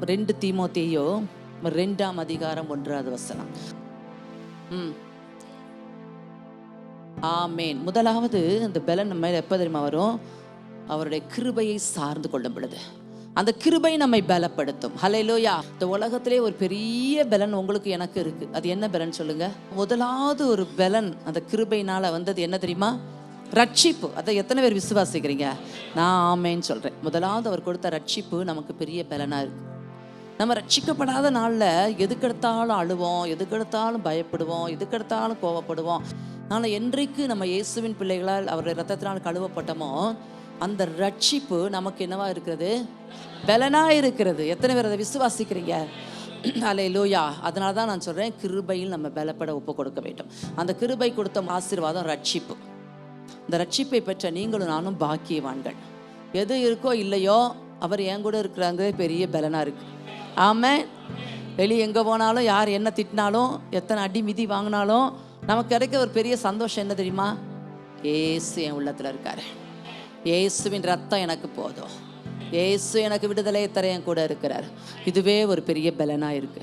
2 தீமோத்தேயு 2ஆம் அதிகாரம் 1வது வசனம். ஆமேன். முதலாவது இந்த பலன் நம்ம எப்போ தெரியுமா வரும்? அவருடைய கிருபையை சார்ந்து கொள்ளும் பொழுது அந்த கிருபை நம்மை பலப்படுத்தும். ஹல்லேலூயா. இந்த உலகத்திலே ஒரு பெரிய பலன் உங்களுக்கு எனக்கு இருக்கு. அது என்ன பலன் சொல்லுங்க? முதலாவது ஒரு பலன் அந்த கிருபையினால வந்தது என்ன தெரியுமா? ரட்சிப்பு. அதை எத்தனை பேர் விசுவாசிக்கிறீங்க? நான் ஆமேன்னு சொல்றேன். முதலாவது அவர் கொடுத்த ரட்சிப்பு நமக்கு பெரிய பலனா இருக்கு. நம்ம ரட்சிக்கப்படாத நாளில் எதுக்கெடுத்தாலும் அழுவோம், எதுக்கெடுத்தாலும் பயப்படுவோம், எதுக்கெடுத்தாலும் கோவப்படுவோம். ஆனால் என்றைக்கு நம்ம இயேசுவின் பிள்ளைகளால் அவருடைய ரத்தத்தினால் கழுவப்பட்டோமோ அந்த ரட்சிப்பு நமக்கு என்னவா இருக்கிறது? பலனா இருக்கிறது. எத்தனை பேர் அதை விசுவாசிக்கிறீங்க? அல்லேலூயா. அதனால தான் நான் சொல்றேன், கிருபையில் நம்ம பலப்பட ஒப்பு கொடுக்க வேண்டும். அந்த கிருபை கொடுத்த ஆசீர்வாதம் ரட்சிப்பு. இந்த ரட்சிப்பை பெற்ற நீங்களும் நானும் பாக்கியவான்கள். எது இருக்கோ இல்லையோ அவர் என் கூட இருக்கிறாங்க, பெரிய பலனா இருக்கு. ஆமென். வெளியே எங்கே போனாலும், யார் என்ன திட்டினாலும், எத்தனை அடி மிதி வாங்கினாலும் நமக்கு கிடைக்க ஒரு பெரிய சந்தோஷம் என்ன தெரியுமா? ஏசு என் உள்ளத்தில் இருக்காரு. இயேசுவின் ரத்தம் எனக்கு போதும். இயேசு எனக்கு விடுதலை தர என் கூட இருக்கிறார். இதுவே ஒரு பெரிய பலனா இருக்கு.